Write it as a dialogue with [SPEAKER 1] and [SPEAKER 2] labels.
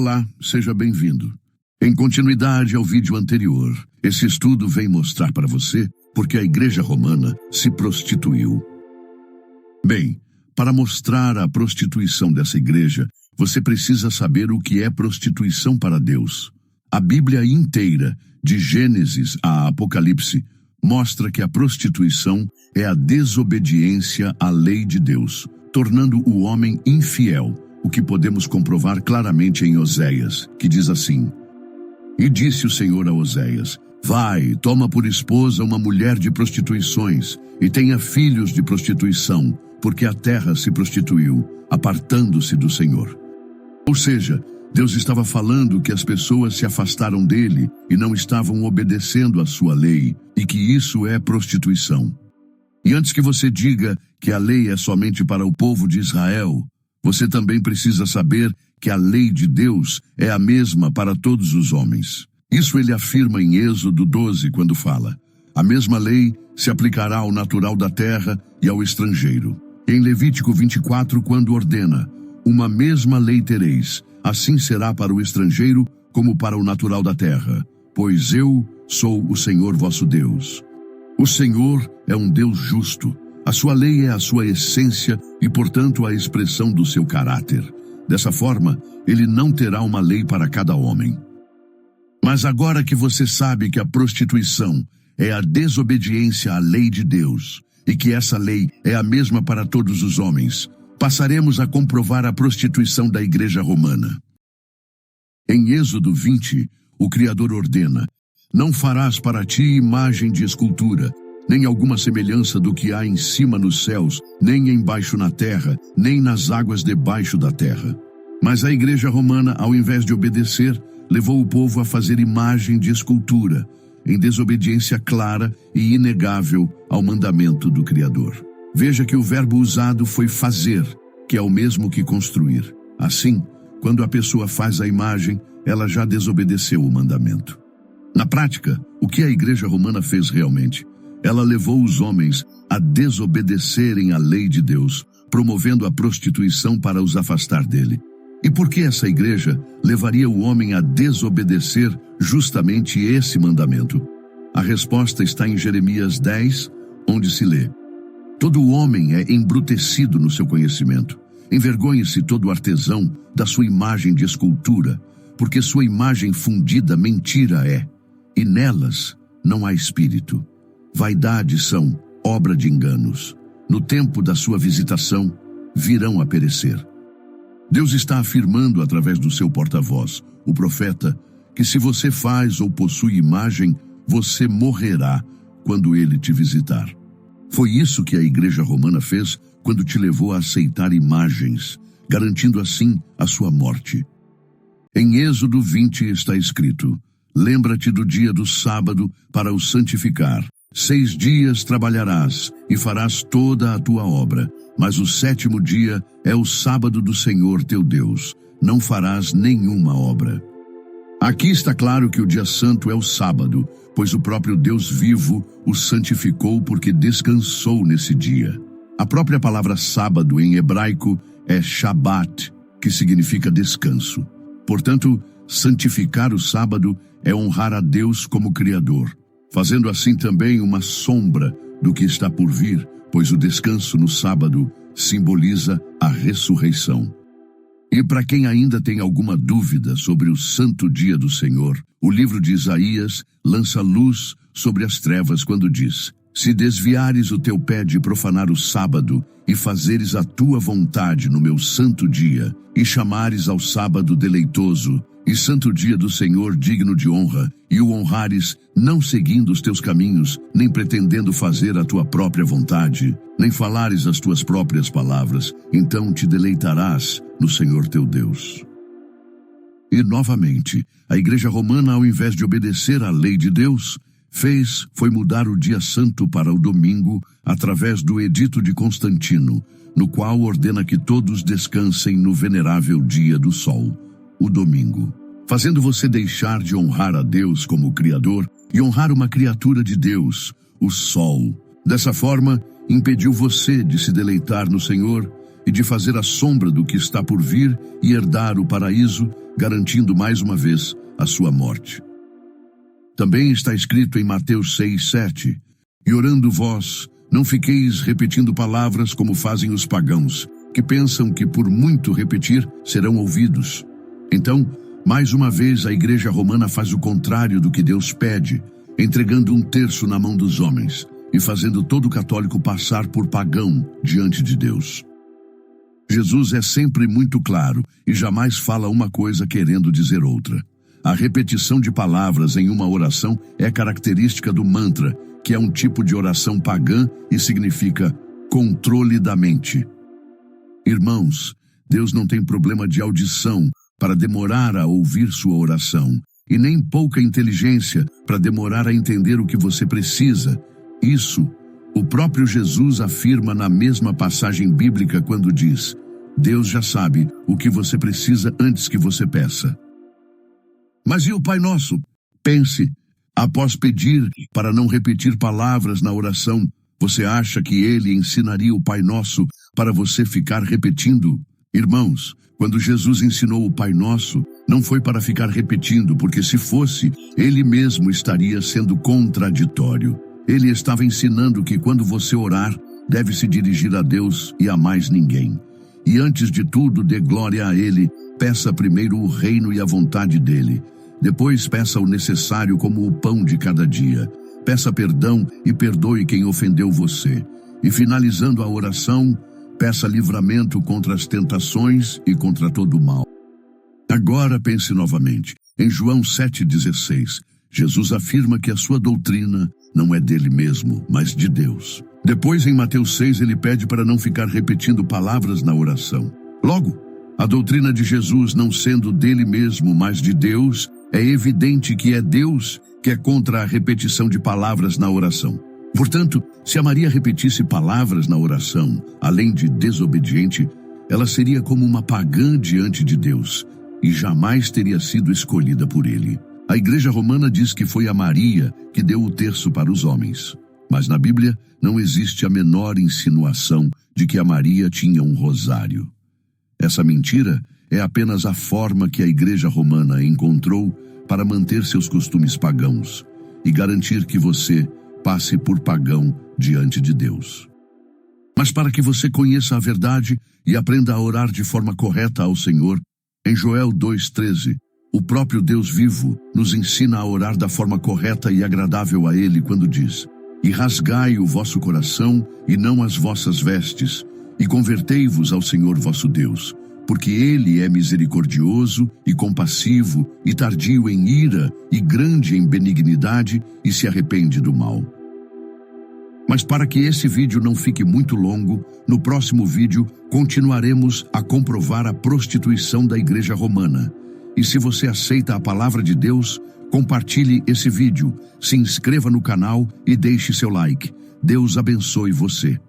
[SPEAKER 1] Olá, seja bem-vindo. Em continuidade ao vídeo anterior, esse estudo vem mostrar para você porque a Igreja Romana se prostituiu. Bem, para mostrar a prostituição dessa igreja, você precisa saber o que é prostituição para Deus. A Bíblia inteira, de Gênesis a Apocalipse, mostra que a prostituição é a desobediência à lei de Deus, tornando o homem infiel, o que podemos comprovar claramente em Oséias, que diz assim: E disse o Senhor a Oséias: Vai, toma por esposa uma mulher de prostituições, e tenha filhos de prostituição, porque a terra se prostituiu, apartando-se do Senhor. Ou seja, Deus estava falando que as pessoas se afastaram dele e não estavam obedecendo à sua lei, e que isso é prostituição. E antes que você diga que a lei é somente para o povo de Israel, você também precisa saber que a lei de Deus é a mesma para todos os homens. Isso ele afirma em Êxodo 12, quando fala: a mesma lei se aplicará ao natural da terra e ao estrangeiro. Em Levítico 24, quando ordena: uma mesma lei tereis, assim será para o estrangeiro como para o natural da terra, pois eu sou o Senhor vosso Deus. O Senhor é um Deus justo. A sua lei é a sua essência e, portanto, a expressão do seu caráter. Dessa forma, ele não terá uma lei para cada homem. Mas agora que você sabe que a prostituição é a desobediência à lei de Deus, e que essa lei é a mesma para todos os homens, passaremos a comprovar a prostituição da Igreja Romana. Em Êxodo 20, o Criador ordena: não farás para ti imagem de escultura, nem alguma semelhança do que há em cima nos céus, nem embaixo na terra, nem nas águas debaixo da terra. Mas a Igreja Romana, ao invés de obedecer, levou o povo a fazer imagem de escultura, em desobediência clara e inegável ao mandamento do Criador. Veja que o verbo usado foi fazer, que é o mesmo que construir. Assim, quando a pessoa faz a imagem, ela já desobedeceu o mandamento. Na prática, o que a Igreja Romana fez realmente? Ela levou os homens a desobedecerem à lei de Deus, promovendo a prostituição para os afastar dele. E por que essa igreja levaria o homem a desobedecer justamente esse mandamento? A resposta está em Jeremias 10, onde se lê: todo homem é embrutecido no seu conhecimento. Envergonhe-se todo artesão da sua imagem de escultura, porque sua imagem fundida mentira é, e nelas não há espírito. Vaidades são obra de enganos. No tempo da sua visitação, virão a perecer. Deus está afirmando através do seu porta-voz, o profeta, que se você faz ou possui imagem, você morrerá quando ele te visitar. Foi isso que a Igreja Romana fez quando te levou a aceitar imagens, garantindo assim a sua morte. Em Êxodo 20 está escrito: lembra-te do dia do sábado para o santificar. 6 dias trabalharás e farás toda a tua obra, mas o 7º dia é o sábado do Senhor teu Deus. Não farás nenhuma obra. Aqui está claro que o dia santo é o sábado, pois o próprio Deus vivo o santificou porque descansou nesse dia. A própria palavra sábado em hebraico é Shabat, que significa descanso. Portanto, santificar o sábado é honrar a Deus como Criador, fazendo assim também uma sombra do que está por vir, pois o descanso no sábado simboliza a ressurreição. E para quem ainda tem alguma dúvida sobre o santo dia do Senhor, o livro de Isaías lança luz sobre as trevas quando diz: se desviares o teu pé de profanar o sábado e fazeres a tua vontade no meu santo dia, e chamares ao sábado deleitoso, e santo dia do Senhor digno de honra, e o honrares, não seguindo os teus caminhos, nem pretendendo fazer a tua própria vontade, nem falares as tuas próprias palavras, então te deleitarás no Senhor teu Deus. E novamente, a Igreja Romana, ao invés de obedecer à lei de Deus, foi mudar o dia santo para o domingo através do Edito de Constantino, no qual ordena que todos descansem no venerável dia do sol, o domingo, fazendo você deixar de honrar a Deus como Criador e honrar uma criatura de Deus, o sol. Dessa forma, impediu você de se deleitar no Senhor e de fazer a sombra do que está por vir e herdar o paraíso, garantindo mais uma vez a sua morte. Também está escrito em Mateus 6:7, e orando vós, não fiqueis repetindo palavras como fazem os pagãos, que pensam que por muito repetir serão ouvidos. Então, mais uma vez a Igreja Romana faz o contrário do que Deus pede, entregando 1/3 na mão dos homens e fazendo todo católico passar por pagão diante de Deus. Jesus é sempre muito claro e jamais fala uma coisa querendo dizer outra. A repetição de palavras em uma oração é característica do mantra, que é um tipo de oração pagã e significa controle da mente. Irmãos, Deus não tem problema de audição para demorar a ouvir sua oração, e nem pouca inteligência para demorar a entender o que você precisa. Isso, o próprio Jesus afirma na mesma passagem bíblica quando diz: Deus já sabe o que você precisa antes que você peça. Mas e o Pai Nosso? Pense, após pedir para não repetir palavras na oração, você acha que ele ensinaria o Pai Nosso para você ficar repetindo? Irmãos, quando Jesus ensinou o Pai Nosso, não foi para ficar repetindo, porque se fosse, ele mesmo estaria sendo contraditório. Ele estava ensinando que quando você orar, deve se dirigir a Deus e a mais ninguém. E antes de tudo, dê glória a Ele, peça primeiro o reino e a vontade dEle. Depois peça o necessário como o pão de cada dia. Peça perdão e perdoe quem ofendeu você. E finalizando a oração, peça livramento contra as tentações e contra todo o mal. Agora pense novamente. Em João 7,16, Jesus afirma que a sua doutrina não é dele mesmo, mas de Deus. Depois, em Mateus 6, ele pede para não ficar repetindo palavras na oração. Logo, a doutrina de Jesus não sendo dele mesmo, mas de Deus, é evidente que é Deus que é contra a repetição de palavras na oração. Portanto, se a Maria repetisse palavras na oração, além de desobediente, ela seria como uma pagã diante de Deus e jamais teria sido escolhida por ele. A Igreja Romana diz que foi a Maria que deu o terço para os homens. Mas na Bíblia não existe a menor insinuação de que a Maria tinha um rosário. Essa mentira é apenas a forma que a Igreja Romana encontrou para manter seus costumes pagãos e garantir que você passe por pagão diante de Deus. Mas para que você conheça a verdade e aprenda a orar de forma correta ao Senhor, em Joel 2,13, o próprio Deus vivo nos ensina a orar da forma correta e agradável a Ele quando diz: E rasgai o vosso coração e não as vossas vestes, e convertei-vos ao Senhor vosso Deus, porque Ele é misericordioso e compassivo e tardio em ira e grande em benignidade e se arrepende do mal. Mas para que esse vídeo não fique muito longo, no próximo vídeo continuaremos a comprovar a prostituição da Igreja Romana. E se você aceita a palavra de Deus, compartilhe esse vídeo, se inscreva no canal e deixe seu like. Deus abençoe você.